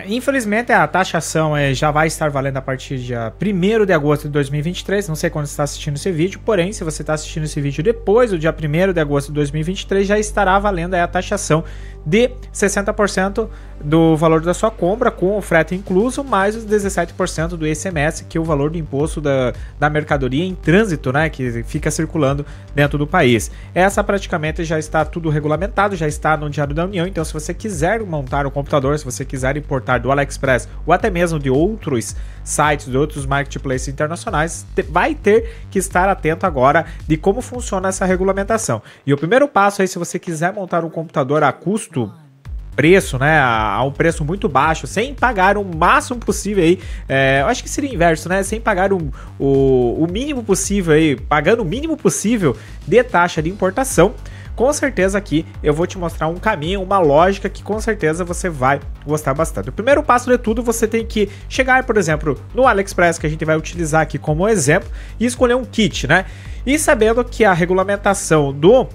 Infelizmente a taxação já vai estar valendo a partir de dia 1º de agosto de 2023, não sei quando você está assistindo esse vídeo, porém, se você está assistindo esse vídeo depois do dia 1º de agosto de 2023, já estará valendo a taxação de 60% do valor da sua compra, com o frete incluso, mais os 17% do ICMS, que é o valor do imposto da mercadoria em trânsito, né, que fica circulando dentro do país. Essa praticamente já está tudo regulamentado, já está no Diário da União, então se você quiser montar um computador, se você quiser importar do AliExpress ou até mesmo de outros sites, de outros marketplaces internacionais, vai ter que estar atento agora de como funciona essa regulamentação. E o primeiro passo aí, se você quiser montar um computador a preço, né, a um preço muito baixo, sem pagar o máximo possível aí, eu acho que seria inverso, né, sem pagar o mínimo possível aí, pagando o mínimo possível de taxa de importação, com certeza aqui eu vou te mostrar um caminho, uma lógica que com certeza você vai gostar bastante. O primeiro passo de tudo, você tem que chegar, por exemplo, no AliExpress, que a gente vai utilizar aqui como exemplo, e escolher um kit, né, e sabendo que a regulamentação do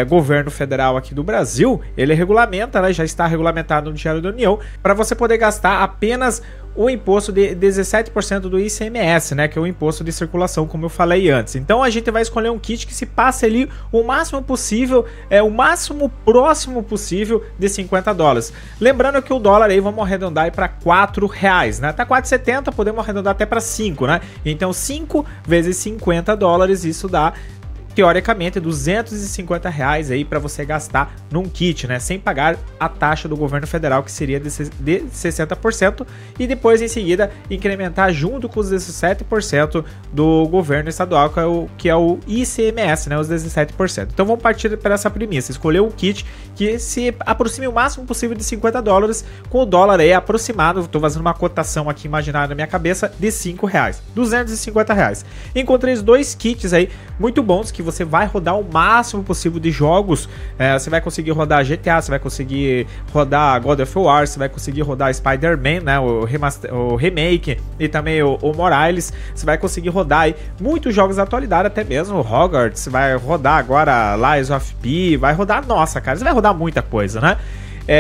governo federal aqui do Brasil, ele regulamenta, né, já está regulamentado no Diário da União, para você poder gastar apenas o imposto de 17% do ICMS, né, que é o imposto de circulação, como eu falei antes. Então a gente vai escolher um kit que se passe ali o máximo possível, o máximo próximo possível de $50. Lembrando que o dólar aí, vamos arredondar para R$4, né, tá R$4,70, podemos arredondar até para 5, né, então 5 vezes $50, isso dá teoricamente R$250 aí para você gastar num kit, né, sem pagar a taxa do governo federal, que seria de 60%, e depois em seguida incrementar junto com os 17% do governo estadual, que é o ICMS, né, os 17%. Então vamos partir para essa premissa, escolher um kit que se aproxime o máximo possível de $50, com o dólar aí aproximado, estou fazendo uma cotação aqui imaginária na minha cabeça, de R$5, R$250. Encontrei os dois kits aí muito bons, que você vai rodar o máximo possível de jogos. Você vai conseguir rodar GTA, você vai conseguir rodar God of War, você vai conseguir rodar Spider-Man, né, o remake, e também o Morales. Você vai conseguir rodar aí muitos jogos da atualidade, até mesmo o Hogwarts, vai rodar agora Lies of P, vai rodar, nossa cara, você vai rodar muita coisa, né?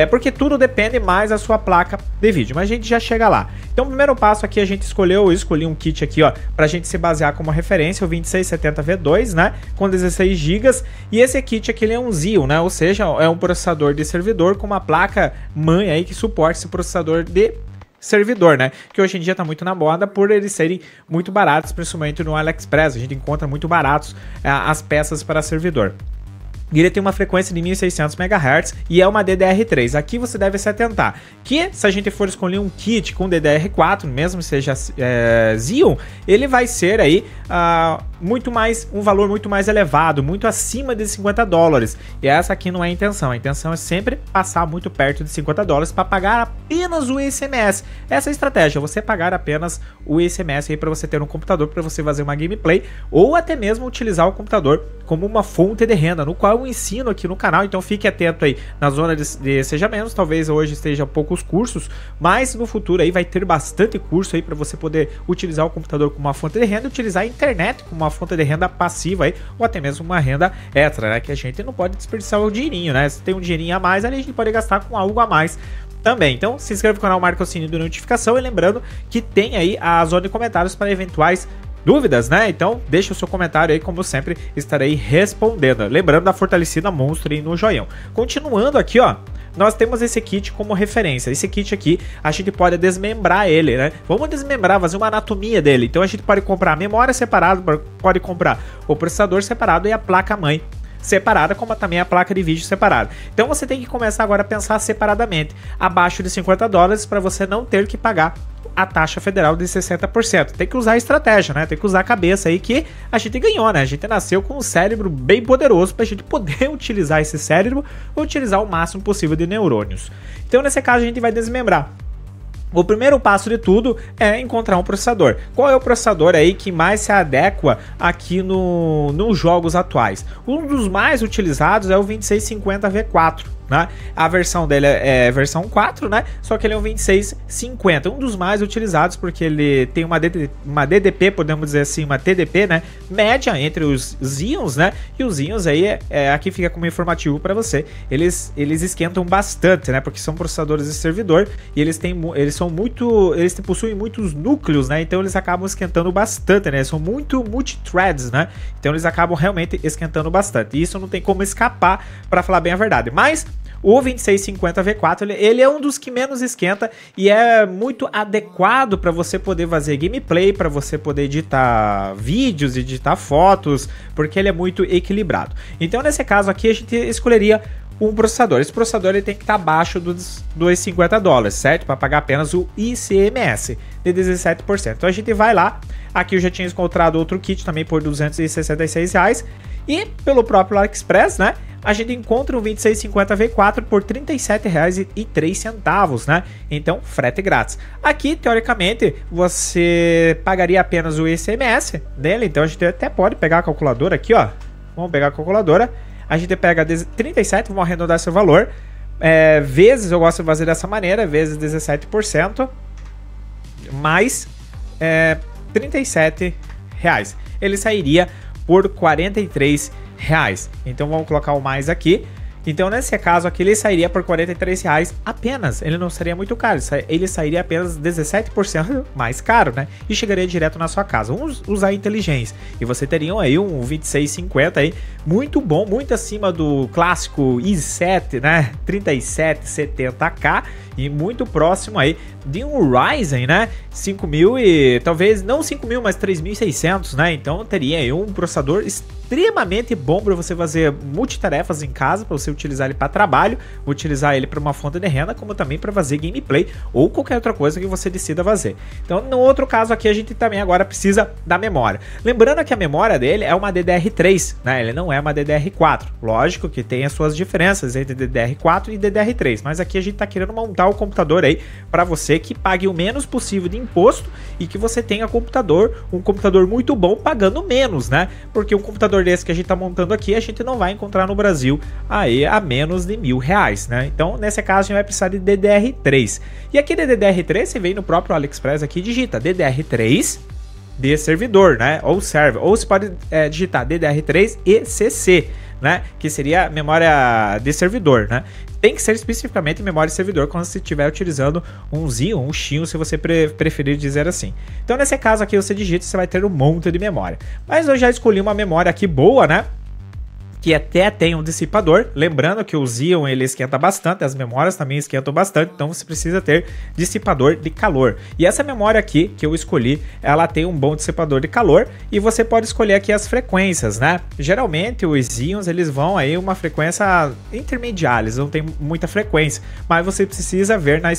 Porque tudo depende mais da sua placa de vídeo, mas a gente já chega lá. Então o primeiro passo aqui, a gente escolhi um kit aqui, ó, pra gente se basear como referência, o 2670V2, né, com 16 GB, e esse kit aqui ele é um Xeon, né, ou seja, é um processador de servidor com uma placa mãe aí que suporta esse processador de servidor, né, que hoje em dia tá muito na moda por eles serem muito baratos, principalmente no AliExpress, a gente encontra muito baratos as peças para servidor. E ele tem uma frequência de 1600 MHz e é uma DDR3. Aqui você deve se atentar que, se a gente for escolher um kit com DDR4, mesmo que seja Xeon, ele vai ser aí um valor muito mais elevado, muito acima de $50. E essa aqui não é a intenção. A intenção é sempre passar muito perto de $50 para pagar apenas o ICMS. Essa é a estratégia, você pagar apenas o ICMS aí para você ter um computador, para você fazer uma gameplay, ou até mesmo utilizar o computador como uma fonte de renda, no qual eu ensino aqui no canal. Então fique atento aí na zona de Seja Menos. Talvez hoje esteja poucos cursos, mas no futuro aí vai ter bastante curso aí para você poder utilizar o computador como uma fonte de renda, utilizar a internet como uma fonte de renda passiva aí, ou até mesmo uma renda extra, né, que a gente não pode desperdiçar o dinheirinho, né, se tem um dinheirinho a mais ali, a gente pode gastar com algo a mais também. Então se inscreve no canal, marca o sininho de notificação, e lembrando que tem aí a zona de comentários para eventuais dúvidas, né? Então deixa o seu comentário aí, como sempre estarei respondendo. Lembrando da fortalecida monstro aí no joião. Continuando aqui, ó, nós temos esse kit como referência. Esse kit aqui, a gente pode desmembrar ele, né? Vamos desmembrar, fazer uma anatomia dele. Então a gente pode comprar a memória separada, pode comprar o processador separado e a placa-mãe separada, como também a placa de vídeo separada. Então você tem que começar agora a pensar separadamente, abaixo de $50, para você não ter que pagar a taxa federal de 60%. Tem que usar a estratégia, né? Tem que usar a cabeça aí, que a gente ganhou, né? A gente nasceu com um cérebro bem poderoso para a gente poder utilizar esse cérebro, utilizar o máximo possível de neurônios. Então nesse caso a gente vai desmembrar. O primeiro passo de tudo é encontrar um processador. Qual é o processador aí que mais se adequa aqui nos jogos atuais? Um dos mais utilizados é o 2650V4. né? A versão dele é versão 4, né? Só que ele é um 2650, um dos mais utilizados porque ele tem uma DDP, podemos dizer assim, uma TDP, né? Média entre os Xeons, né? E os Xeons aí, aqui fica como informativo para você, eles esquentam bastante, né? Porque são processadores de servidor e eles possuem muitos núcleos, né? Então eles acabam esquentando bastante, né? São muito multithreads, né? Então eles acabam realmente esquentando bastante. E isso não tem como escapar, para falar bem a verdade. Mas o 2650 V4 ele é um dos que menos esquenta e é muito adequado para você poder fazer gameplay, para você poder editar vídeos, editar fotos, porque ele é muito equilibrado. Então nesse caso aqui a gente escolheria um processador. Esse processador ele tem que estar abaixo dos $50, certo? Para pagar apenas o ICMS de 17%. Então a gente vai lá, aqui eu já tinha encontrado outro kit também por R$266 e pelo próprio AliExpress, né? A gente encontra um 2650 V4 por R$37,03, né? Então, frete grátis. Aqui, teoricamente, você pagaria apenas o ICMS dele. Então, a gente até pode pegar a calculadora aqui, ó. Vamos pegar a calculadora. A gente pega 37, vamos arredondar esse valor. Vezes, eu gosto de fazer dessa maneira, vezes 17%, mais R$37. Ele sairia por R$43. Então vamos colocar o mais aqui. Então nesse caso aqui ele sairia por R$43 apenas. Ele não seria muito caro, ele sairia apenas 17% mais caro, né? E chegaria direto na sua casa. Vamos usar a inteligência. E você teria aí um 2650 aí, muito bom, muito acima do clássico i7, né? 3770K e muito próximo aí de um Ryzen, né? 5000 e talvez não 5000, mas 3600, né? Então teria aí um processador extremamente bom para você fazer multitarefas em casa, para você utilizar ele para trabalho, utilizar ele para uma fonte de renda, como também para fazer gameplay ou qualquer outra coisa que você decida fazer. Então, no outro caso aqui, a gente também agora precisa da memória. Lembrando que a memória dele é uma DDR3, né? Ele não é uma DDR4. Lógico que tem as suas diferenças entre DDR4 e DDR3, mas aqui a gente está querendo montar o computador aí para você que pague o menos possível de imposto e que você tenha um computador muito bom pagando menos, né? Porque um computador desse que a gente tá montando aqui, a gente não vai encontrar no Brasil aí a menos de R$1.000, né? Então, nesse caso, a gente vai precisar de DDR3. E aqui de DDR3, você vem no próprio AliExpress aqui, digita DDR3 de servidor, né? Ou server. Ou você pode digitar DDR3 ECC, né? Que seria memória de servidor, né? Tem que ser especificamente memória de servidor quando você estiver utilizando um Xeon, um Xeon, se você preferir dizer assim. Então, nesse caso aqui, você digita, você vai ter um monte de memória. Mas eu já escolhi uma memória aqui boa, né? Que até tem um dissipador, lembrando que o Xeon ele esquenta bastante, as memórias também esquentam bastante, então você precisa ter dissipador de calor. E essa memória aqui que eu escolhi, ela tem um bom dissipador de calor e você pode escolher aqui as frequências, né? Geralmente os Xeons eles vão aí uma frequência intermediária, eles não tem muita frequência, mas você precisa ver na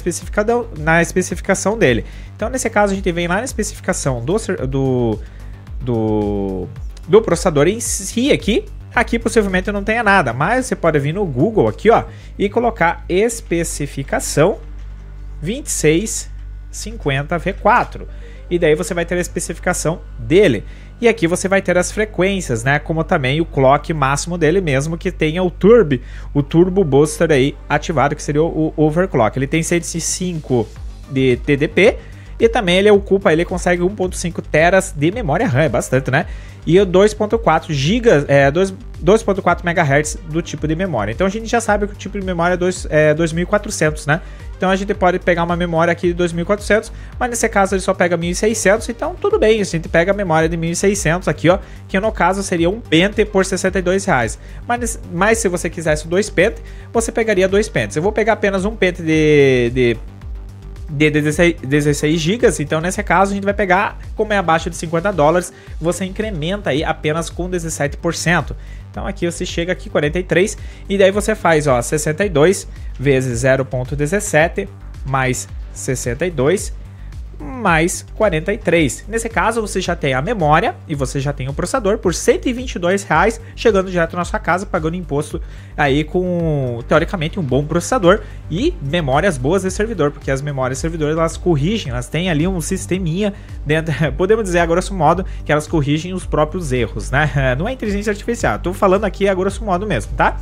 especificação dele. Então nesse caso a gente vem lá na especificação do processador em si aqui. Aqui possivelmente não tenha nada, mas você pode vir no Google aqui, ó, e colocar especificação 2650 V4. E daí você vai ter a especificação dele. E aqui você vai ter as frequências, né, como também o clock máximo dele mesmo, que tenha o Turbo Booster aí ativado, que seria o overclock. Ele tem 105 de TDP. E também ele consegue 1.5 teras de memória RAM, é bastante, né? E 2.4 GB, 2.4 MHz do tipo de memória. Então a gente já sabe que o tipo de memória é 2400, né? Então a gente pode pegar uma memória aqui de 2400, mas nesse caso ele só pega 1600, então tudo bem, a gente pega a memória de 1600 aqui, ó, que no caso seria um pente por R$62. Mas se você quisesse 2 pentes, você pegaria 2 pentes. Eu vou pegar apenas um pente de 16 GB, então nesse caso a gente vai pegar, como é abaixo de $50, você incrementa aí apenas com 17%. Então aqui você chega aqui 43 e daí você faz, ó, 62 vezes 0.17 mais 62 mais 43. Nesse caso você já tem a memória e você já tem o processador por R$122, chegando direto na sua casa, pagando imposto aí com, teoricamente, um bom processador e memórias boas de servidor, porque as memórias de servidor elas corrigem, elas têm ali um sisteminha dentro, podemos dizer a grosso modo que elas corrigem os próprios erros, né? Não é inteligência artificial, tô falando aqui a grosso modo mesmo, tá?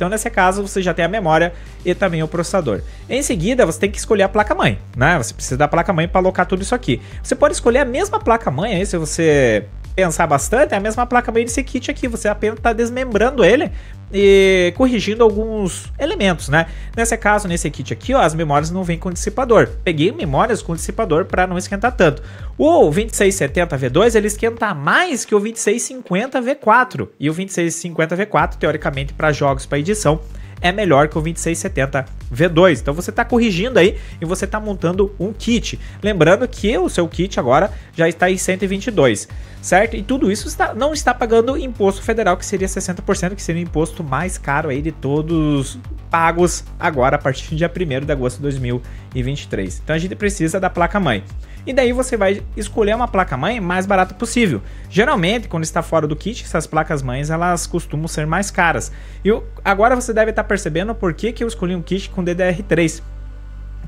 Então nesse caso você já tem a memória e também o processador. Em seguida você tem que escolher a placa-mãe, né? Você precisa da placa-mãe para alocar tudo isso aqui. Você pode escolher a mesma placa-mãe aí, se você pensar bastante, é a mesma placa-mãe desse kit aqui. Você apenas está desmembrando ele e corrigindo alguns elementos, né? Nesse caso, nesse kit aqui, ó, as memórias não vêm com dissipador. Peguei memórias com dissipador para não esquentar tanto. O 2670 V2 ele esquenta mais que o 2650 V4 e o 2650 V4 teoricamente para jogos, para edição, é melhor que o 2670 V2. Então você está corrigindo aí e você está montando um kit. Lembrando que o seu kit agora já está em 122, certo? E tudo isso não está pagando imposto federal, que seria 60%, que seria o imposto mais caro aí de todos pagos agora a partir do dia 1º de agosto de 2023. Então a gente precisa da placa-mãe. E daí você vai escolher uma placa-mãe mais barata possível. Geralmente, quando está fora do kit, essas placas-mães elas costumam ser mais caras. E agora você deve estar percebendo por que eu escolhi um kit com DDR3.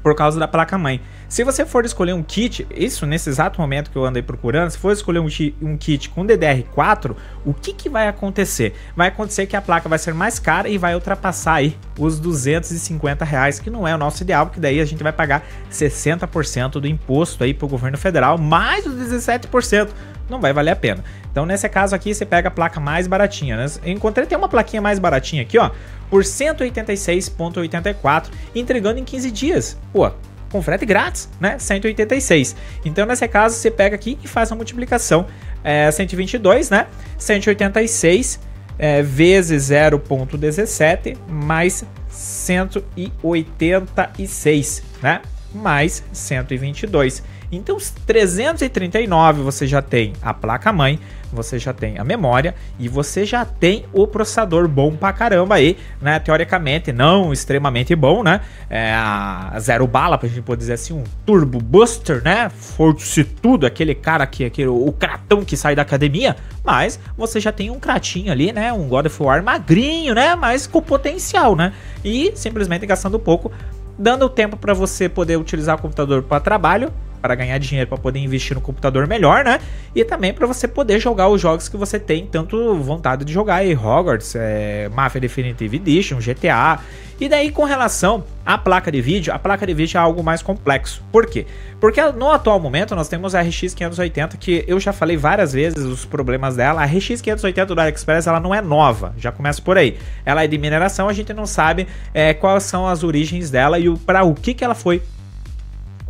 Por causa da placa-mãe. Se você for escolher um kit, isso nesse exato momento que eu andei procurando, se for escolher um kit com DDR4, o que vai acontecer? Vai acontecer que a placa vai ser mais cara e vai ultrapassar aí os R$250, que não é o nosso ideal, porque daí a gente vai pagar 60% do imposto aí para o governo federal, mais os 17%. Não vai valer a pena. Então nesse caso aqui você pega a placa mais baratinha, né? Eu encontrei até uma plaquinha mais baratinha aqui, ó, por 186,84, entregando em 15 dias. Pô, com frete grátis, né? 186. Então nesse caso você pega aqui e faz a multiplicação. 122, né? 186 vezes 0,17 mais 186, né? Mais 122. Então, 339 você já tem a placa-mãe, você já tem a memória e você já tem o processador bom pra caramba aí, né? Teoricamente, não extremamente bom, né? A zero bala, pra gente poder dizer assim, um Turbo Buster, né? Forte tudo, aquele cara que o cratão que sai da academia, mas você já tem um cratinho ali, né? Um God of War magrinho, né? Mas com potencial, né? E simplesmente gastando pouco, dando tempo para você poder utilizar o computador para trabalho, para ganhar dinheiro, para poder investir no computador melhor, né? E também para você poder jogar os jogos que você tem tanto vontade de jogar, aí Hogwarts, Mafia Definitive Edition, GTA. E daí com relação à placa de vídeo, a placa de vídeo é algo mais complexo. Por quê? Porque no atual momento nós temos a RX 580, que eu já falei várias vezes os problemas dela. A RX 580 do AliExpress, ela não é nova, já começa por aí. Ela é de mineração, a gente não sabe quais são as origens dela e para o que ela foi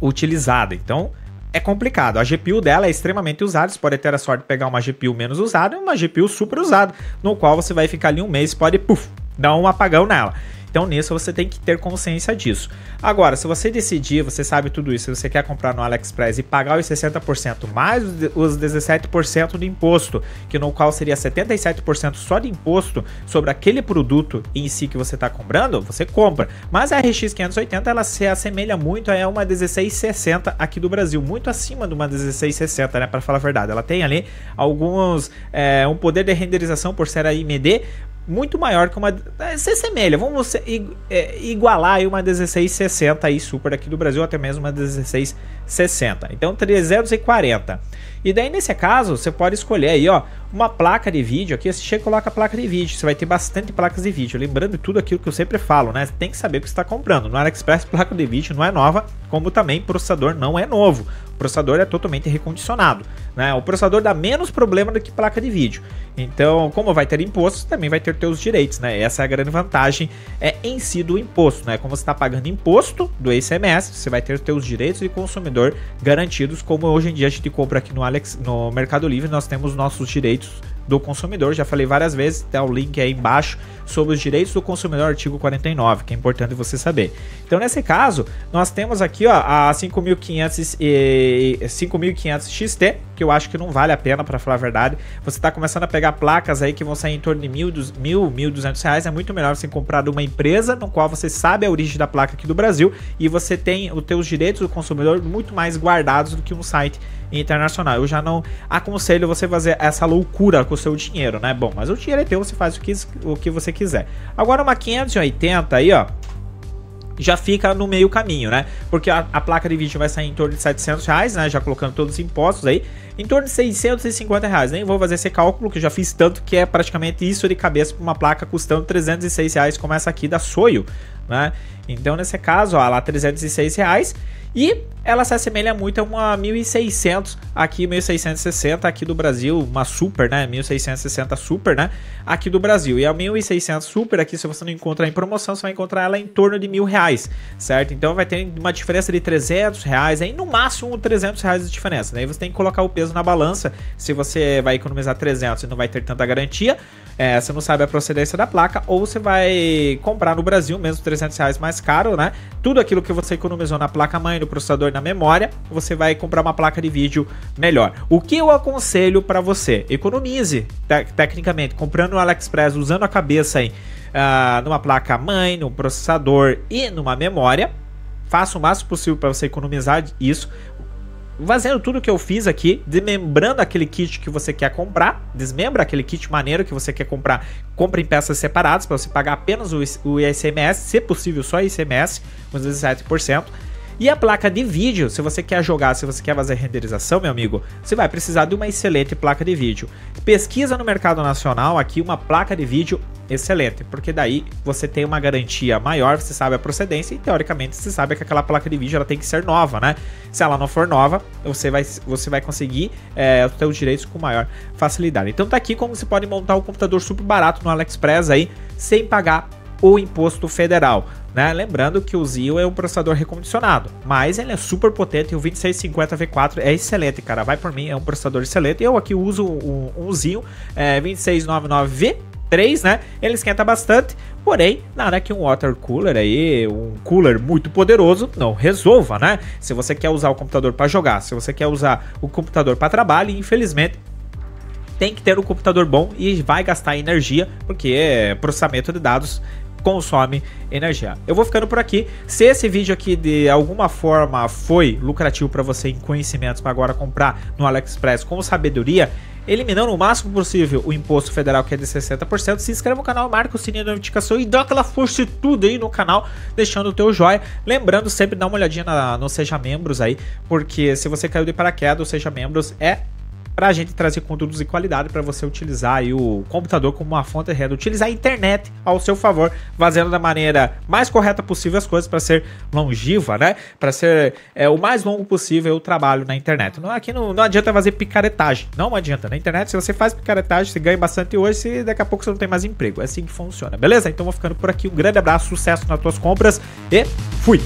utilizada. Então é complicado. A GPU dela é extremamente usada. Você pode ter a sorte de pegar uma GPU menos usada e uma GPU super usada, no qual você vai ficar ali um mês e pode dar um apagão nela. Então nisso você tem que ter consciência disso. Agora, se você decidir, você sabe tudo isso, se você quer comprar no AliExpress e pagar os 60% mais os 17% de imposto, que no qual seria 77% só de imposto sobre aquele produto em si que você está comprando, você compra. Mas a RX 580 ela se assemelha muito a uma 1660 aqui do Brasil, muito acima de uma 1660, né, para falar a verdade. Ela tem ali alguns um poder de renderização por ser AMD muito maior que uma... se assemelha, vamos igualar aí uma 1660 aí super aqui do Brasil, até mesmo uma 1660. Então 340. E daí nesse caso, você pode escolher aí, ó, uma placa de vídeo aqui. Você chega e coloca a placa de vídeo, você vai ter bastante placas de vídeo. Lembrando de tudo aquilo que eu sempre falo, né? Você tem que saber o que você está comprando. No AliExpress, placa de vídeo não é nova, como também processador não é novo. O processador é totalmente recondicionado, né? O processador dá menos problema do que placa de vídeo. Então, como vai ter imposto, também vai ter teus direitos, né? Essa é a grande vantagem em si do imposto, né? Como você está pagando imposto do ICMS, você vai ter teus direitos de consumidor garantidos, como hoje em dia a gente compra aqui no Mercado Livre, nós temos nossos direitos do consumidor. Já falei várias vezes, tá o link aí embaixo sobre os direitos do consumidor, artigo 49, que é importante você saber. Então nesse caso, nós temos aqui, ó, a 5500 XT, que eu acho que não vale a pena, para falar a verdade. Você tá começando a pegar placas aí que vão sair em torno de R$1.200, é muito melhor você comprar de uma empresa no qual você sabe a origem da placa aqui do Brasil e você tem os teus direitos do consumidor muito mais guardados do que um site internacional. Eu já não aconselho você fazer essa loucura com o seu dinheiro, né? Bom, mas o dinheiro é teu, você faz o que você quiser. Agora uma 580 aí, ó, já fica no meio caminho, né? Porque a placa de vídeo vai sair em torno de R$700, né? Já colocando todos os impostos aí, em torno de R$650. Nem vou fazer esse cálculo, que eu já fiz tanto, que é praticamente isso de cabeça para uma placa custando R$306, como essa aqui da Soio, né? Então, nesse caso, ó, lá R$306. E ela se assemelha muito a uma 1600 aqui, 1660 aqui do Brasil, uma Super, né, 1660 Super, né, aqui do Brasil. E a 1600 Super aqui, se você não encontrar em promoção, você vai encontrar ela em torno de R$1.000, certo? Então vai ter uma diferença de R$300, aí no máximo R$300 de diferença. Daí você tem que colocar o peso na balança, se você vai economizar 300 e não vai ter tanta garantia, você não sabe a procedência da placa, ou você vai comprar no Brasil mesmo R$300 mais caro, né? Tudo aquilo que você economizou na placa-mãe, no processador, na memória, você vai comprar uma placa de vídeo melhor. O que eu aconselho para você? Economize, tecnicamente, comprando no AliExpress, usando a cabeça aí, numa placa-mãe, no processador e numa memória. Faça o máximo possível para você economizar isso, fazendo tudo que eu fiz aqui, desmembrando aquele kit que você quer comprar, desmembra aquele kit maneiro que você quer comprar, compra em peças separadas para você pagar apenas o ICMS, se possível só ICMS, uns 17%. E a placa de vídeo, se você quer jogar, se você quer fazer renderização, meu amigo, você vai precisar de uma excelente placa de vídeo. Pesquisa no mercado nacional aqui uma placa de vídeo excelente, porque daí você tem uma garantia maior, você sabe a procedência e teoricamente você sabe que aquela placa de vídeo ela tem que ser nova, né? Se ela não for nova, você vai conseguir os seus direitos com maior facilidade. Então tá aqui como você pode montar um computador super barato no AliExpress aí, sem pagar o imposto federal, né? Lembrando que o Xeon é um processador recondicionado, mas ele é super potente e o 2650 V4 é excelente, cara. Vai por mim, é um processador excelente. Eu aqui uso um Xeon 2699V3, né? Ele esquenta bastante, porém, nada que um water cooler aí, um cooler muito poderoso, não resolva, né? Se você quer usar o computador para jogar, se você quer usar o computador para trabalho, infelizmente, tem que ter um computador bom e vai gastar energia, porque processamento de dados consome energia. Eu vou ficando por aqui. Se esse vídeo aqui de alguma forma foi lucrativo para você em conhecimentos para agora comprar no AliExpress com sabedoria, eliminando o máximo possível o imposto federal, que é de 60%, se inscreva no canal, marca o sininho de notificação e dá aquela força e tudo aí no canal, deixando o teu joinha. Lembrando sempre, dá uma olhadinha no Seja Membros aí, porque se você caiu de paraquedas, o Seja Membros é para a gente trazer conteúdos de qualidade para você utilizar aí o computador como uma fonte de renda, utilizar a internet ao seu favor, fazendo da maneira mais correta possível as coisas para ser longeva, né? Para ser o mais longo possível o trabalho na internet. Aqui não adianta fazer picaretagem, não adianta. Na internet, se você faz picaretagem, você ganha bastante hoje e daqui a pouco você não tem mais emprego. É assim que funciona, beleza? Então vou ficando por aqui, um grande abraço, sucesso nas tuas compras e fui!